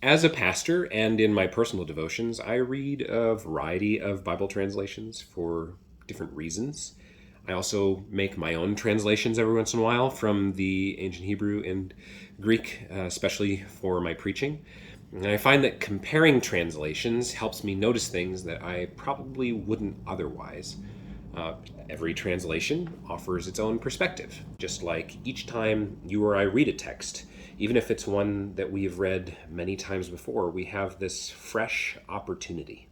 As a pastor and in my personal devotions, I read a variety of Bible translations for different reasons. I also make my own translations every once in a while from the ancient Hebrew and Greek, especially for my preaching. And I find that comparing translations helps me notice things that I probably wouldn't otherwise. Uh, every translation offers its own perspective, just like each time you or I read a text, even if it's one that we've read many times before, we have this fresh opportunity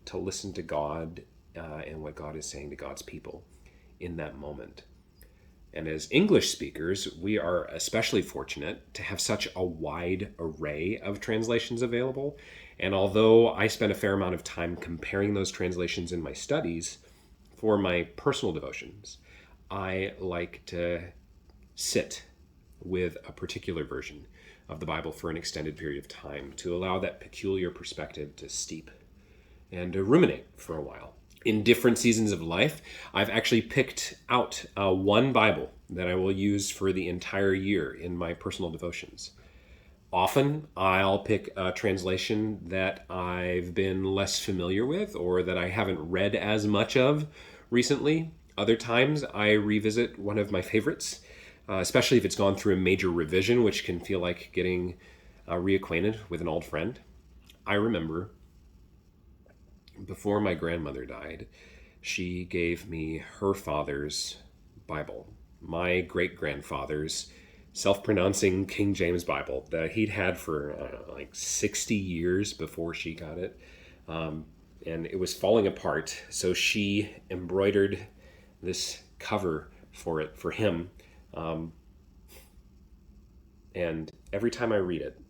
to listen to God and what God is saying to God's people in that moment. And as English speakers, we are especially fortunate to have such a wide array of translations available. And although I spend a fair amount of time comparing those translations in my studies, for my personal devotions, I like to sit with a particular version of the Bible for an extended period of time to allow that peculiar perspective to steep and to ruminate for a while. In different seasons of life, I've actually picked out one Bible that I will use for the entire year in my personal devotions. Often, I'll pick a translation that I've been less familiar with or that I haven't read as much of recently. Other times, I revisit one of my favorites, especially if it's gone through a major revision, which can feel like getting reacquainted with an old friend. I remember before my grandmother died, she gave me her father's Bible, my great grandfather's self-pronouncing King James Bible that he'd had for like 60 years before she got it. And it was falling apart. So she embroidered this cover for it for him. And every time I read it,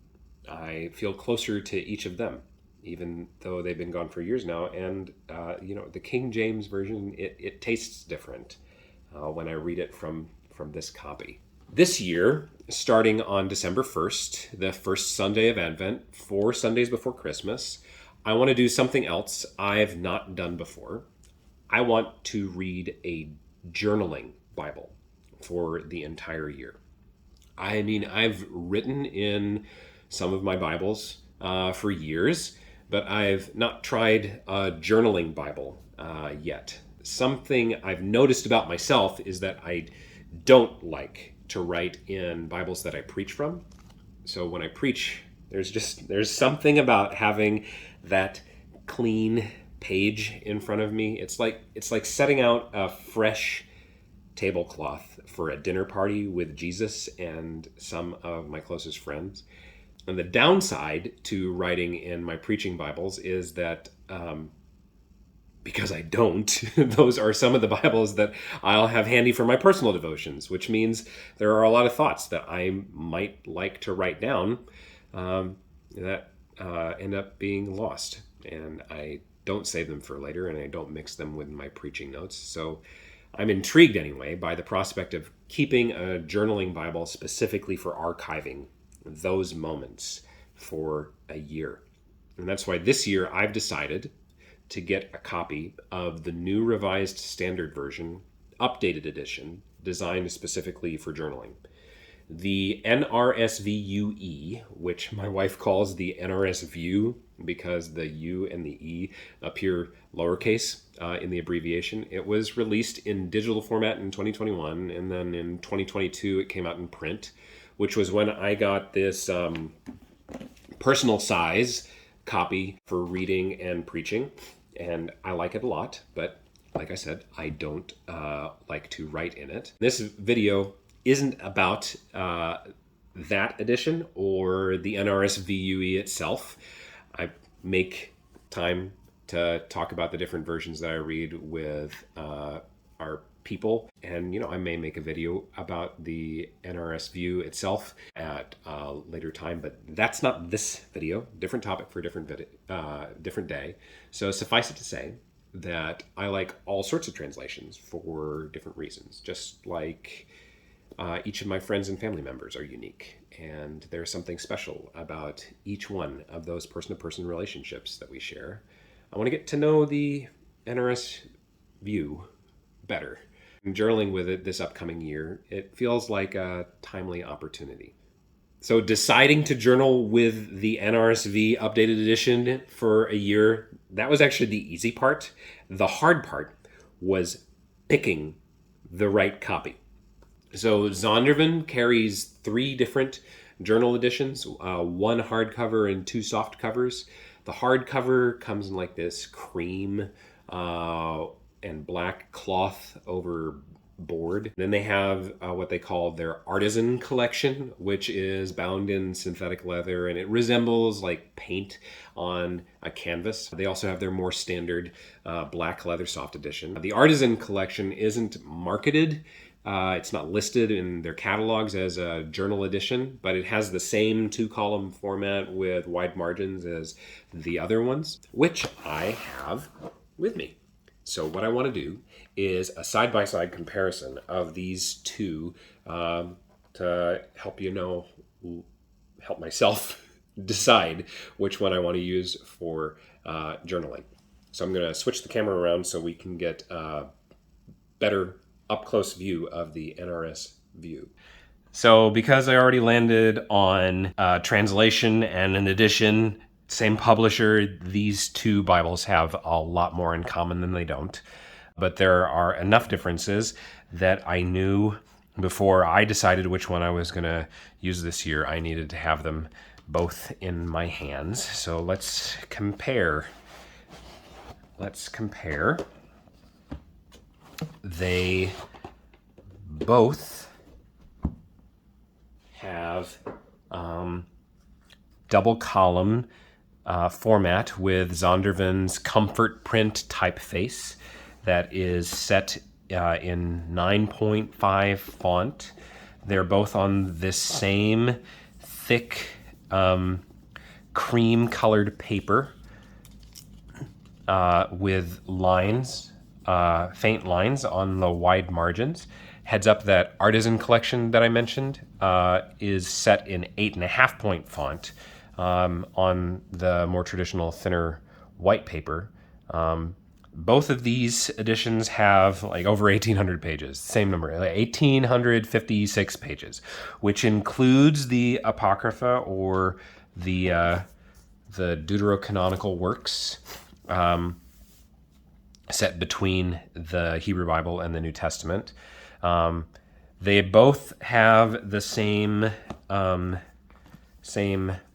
I feel closer to each of them, even though they've been gone for years now. And, the King James Version, it tastes different when I read it from this copy. This year, starting on December 1st, the first Sunday of Advent, 4 Sundays before Christmas, I want to do something else I've not done before. I want to read a journaling Bible for the entire year. I mean, I've written in some of my Bibles for years, but I've not tried a journaling Bible yet. Something I've noticed about myself is that I don't like to write in Bibles that I preach from. So when I preach, there's something about having that clean page in front of me. It's like setting out a fresh tablecloth for a dinner party with Jesus and some of my closest friends. And the downside to writing in my preaching Bibles is that because I don't, those are some of the Bibles that I'll have handy for my personal devotions, which means there are a lot of thoughts that I might like to write down that end up being lost. And I don't save them for later, and I don't mix them with my preaching notes. So I'm intrigued anyway by the prospect of keeping a journaling Bible specifically for archiving those moments for a year. And that's why this year I've decided to get a copy of the new Revised Standard Version, updated edition, designed specifically for journaling. The NRSVUE, which my wife calls the NRS View because the U and the E appear lowercase in the abbreviation. It was released in digital format in 2021, and then in 2022 it came out in print, which was when I got this personal size copy for reading and preaching, and I like it a lot, but like I said, I don't like to write in it. This video isn't about that edition or the NRSVUE itself. I make time to talk about the different versions that I read with our people, and I may make a video about the NRS View itself at a later time, but that's not this video. Different topic for a different day. So suffice it to say that I like all sorts of translations for different reasons, just like each of my friends and family members are unique, and there's something special about each one of those person-to-person relationships that we share. I want to get to know the NRS View better. And journaling with it this upcoming year, it feels like a timely opportunity. So deciding to journal with the NRSV updated edition for a year, that was actually the easy part. The hard part was picking the right copy. So Zondervan carries 3 different journal editions, 1 hardcover and 2 soft covers. The hardcover comes in like this cream and black cloth over board. Then they have what they call their artisan collection, which is bound in synthetic leather, and it resembles like paint on a canvas. They also have their more standard black leather soft edition. The artisan collection isn't marketed. It's not listed in their catalogs as a journal edition, but it has the same 2-column format with wide margins as the other ones, which I have with me. So what I want to do is a side-by-side comparison of these two to help myself decide which one I want to use for journaling. So I'm going to switch the camera around so we can get a better up-close view of the NRS view. So because I already landed on translation and an edition, same publisher, these 2 Bibles have a lot more in common than they don't. But there are enough differences that I knew before I decided which one I was going to use this year, I needed to have them both in my hands. So let's compare. They both have double column format with Zondervan's comfort print typeface that is set in 9.5 font. They're both on this same thick cream colored paper with lines, faint lines on the wide margins. Heads up, that artisan collection that I mentioned is set in 8.5 point font on the more traditional thinner white paper. Both of these editions have like over 1,800 pages, same number, like 1,856 pages, which includes the Apocrypha or the deuterocanonical works set between the Hebrew Bible and the New Testament. They both have the same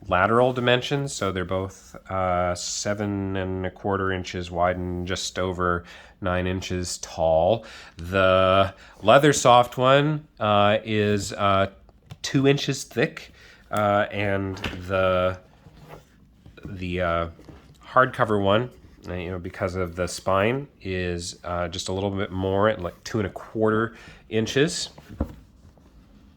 lateral dimensions, so they're both 7.25 inches wide and just over 9 inches tall. The leather soft one is 2 inches thick, and the hardcover one, because of the spine, is just a little bit more at like 2.25 inches.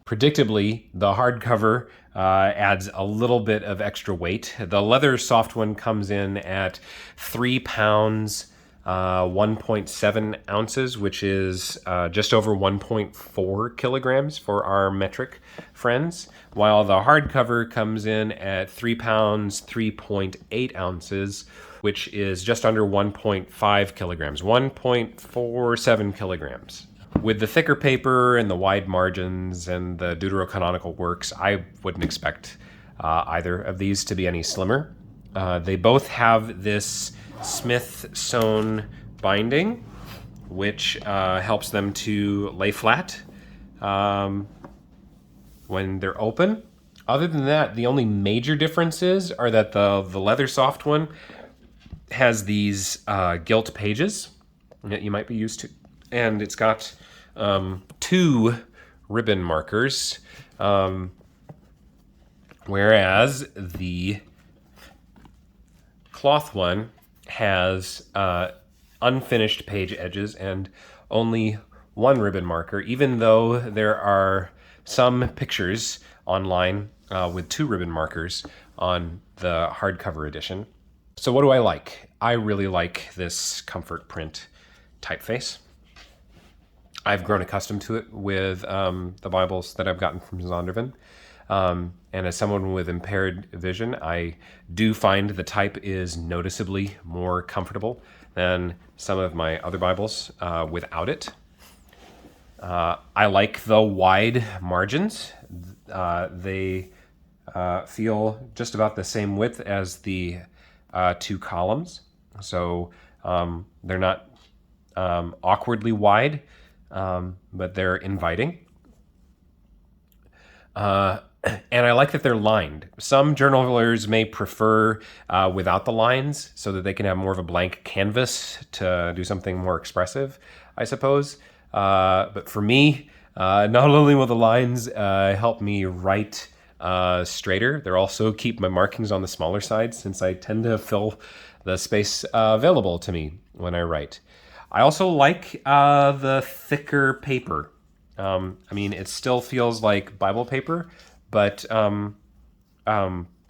Predictably, the hardcover adds a little bit of extra weight. The leather soft one comes in at 3 pounds, 1.7 ounces, which is just over 1.4 kilograms for our metric friends, while the hardcover comes in at 3 pounds, 3.8 ounces, which is just under 1.5 kilograms, 1.47 kilograms. With the thicker paper and the wide margins and the deuterocanonical works, I wouldn't expect either of these to be any slimmer. They both have this Smith sewn binding, which helps them to lay flat when they're open. Other than that, the only major differences are that the leather soft one has these gilt pages that you might be used to, and it's got 2 ribbon markers, whereas the cloth one has unfinished page edges and only 1 ribbon marker, even though there are some pictures online with 2 ribbon markers on the hardcover edition. So what do I like? I really like this comfort print typeface. I've grown accustomed to it with the Bibles that I've gotten from Zondervan. And as someone with impaired vision, I do find the type is noticeably more comfortable than some of my other Bibles without it. I like the wide margins. They feel just about the same width as the two columns. So they're not awkwardly wide, but they're inviting. And I like that they're lined. Some journalers may prefer without the lines so that they can have more of a blank canvas to do something more expressive, I suppose. But for me, not only will the lines help me write straighter, they'll also keep my markings on the smaller side since I tend to fill the space available to me when I write. I also like the thicker paper. I mean, it still feels like Bible paper, but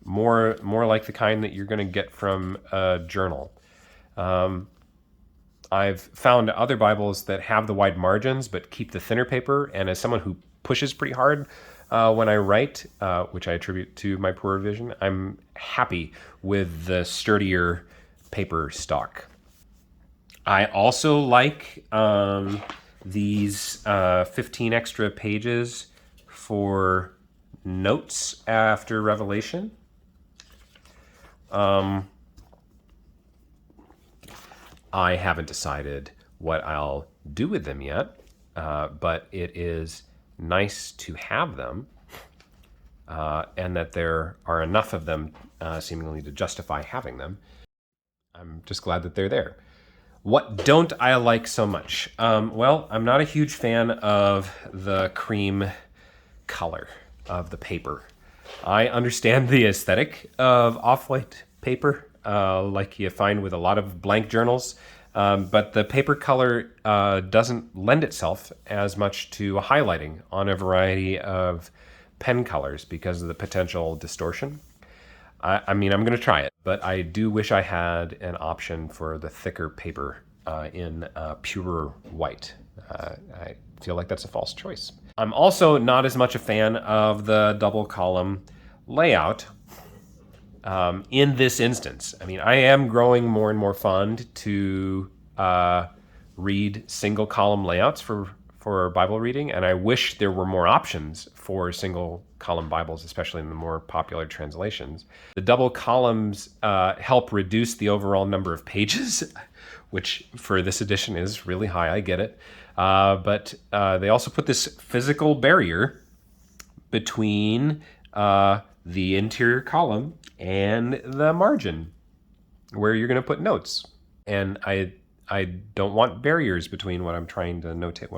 more like the kind that you're going to get from a journal. I've found other Bibles that have the wide margins but keep the thinner paper, and as someone who pushes pretty hard when I write, which I attribute to my poor vision, I'm happy with the sturdier paper stock. I also like these 15 extra pages for notes after Revelation. I haven't decided what I'll do with them yet, but it is nice to have them, and that there are enough of them seemingly to justify having them. I'm just glad that they're there. What don't I like so much? Well, I'm not a huge fan of the cream color of the paper. I understand the aesthetic of off-white paper, like you find with a lot of blank journals, but the paper color doesn't lend itself as much to highlighting on a variety of pen colors because of the potential distortion. I mean, I'm going to try it, but I do wish I had an option for the thicker paper in pure white. I feel like that's a false choice. I'm also not as much a fan of the double column layout in this instance. I mean, I am growing more and more fond to read single column layouts for Bible reading, and I wish there were more options for single column Bibles, especially in the more popular translations. The double columns help reduce the overall number of pages, which for this edition is really high, I get it. But they also put this physical barrier between the interior column and the margin where you're going to put notes. And I don't want barriers between what I'm trying to notate,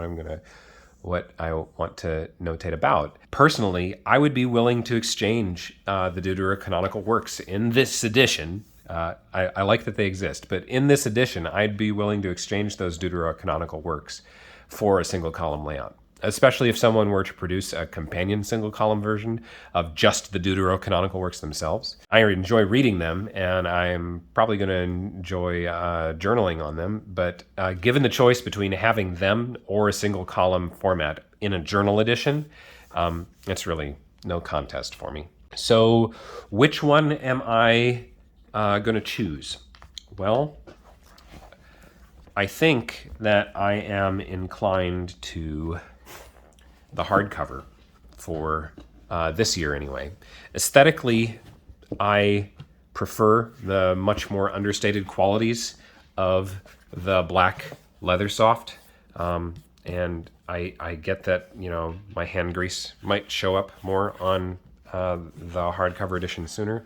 what I want to notate about. Personally, I would be willing to exchange the deuterocanonical works in this edition. I like that they exist, but in this edition, I'd be willing to exchange those deuterocanonical works for a single column layout, especially if someone were to produce a companion single column version of just the deuterocanonical works themselves. I enjoy reading them, and I'm probably going to enjoy journaling on them, but given the choice between having them or a single column format in a journal edition, it's really no contest for me. So which one am I going to choose? Well, I think that I am inclined to the hardcover for this year anyway. Aesthetically, I prefer the much more understated qualities of the black leather soft. And I get that, you know, my hand grease might show up more on the hardcover edition sooner.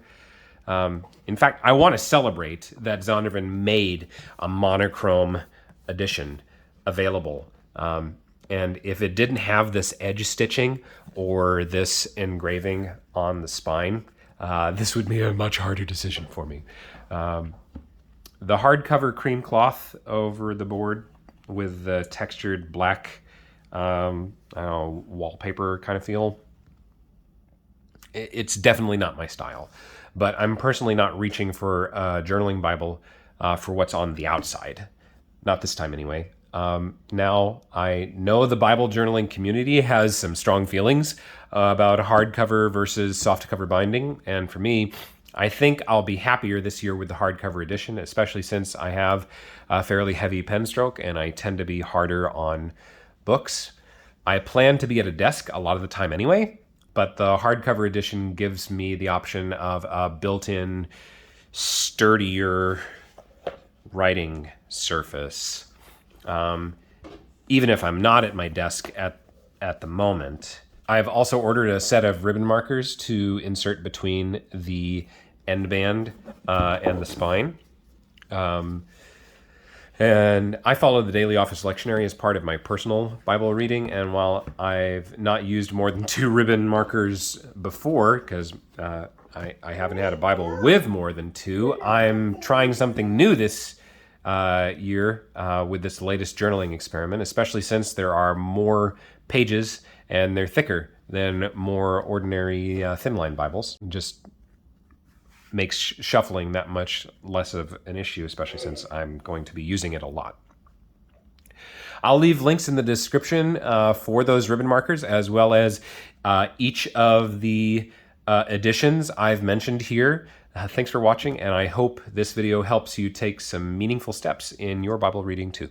In fact, I want to celebrate that Zondervan made a monochrome edition available. And if it didn't have this edge stitching or this engraving on the spine, this would be a much harder decision for me. The hardcover cream cloth over the board with the textured black, wallpaper kind of feel, it's definitely not my style. But I'm personally not reaching for a journaling Bible for what's on the outside. Not this time anyway. Now, I know the Bible journaling community has some strong feelings about hardcover versus softcover binding. And for me, I think I'll be happier this year with the hardcover edition, especially since I have a fairly heavy pen stroke and I tend to be harder on books. I plan to be at a desk a lot of the time anyway, but the hardcover edition gives me the option of a built-in sturdier writing surface. Even if I'm not at my desk at the moment. I've also ordered a set of ribbon markers to insert between the end band and the spine. And I follow the Daily Office Lectionary as part of my personal Bible reading. And while I've not used more than 2 ribbon markers before, because I haven't had a Bible with more than 2, I'm trying something new this year with this latest journaling experiment, especially since there are more pages and they're thicker than more ordinary thin-line Bibles. Just makes shuffling that much less of an issue, especially since I'm going to be using it a lot. I'll leave links in the description for those ribbon markers, as well as each of the editions I've mentioned here. Thanks for watching, and I hope this video helps you take some meaningful steps in your Bible reading too.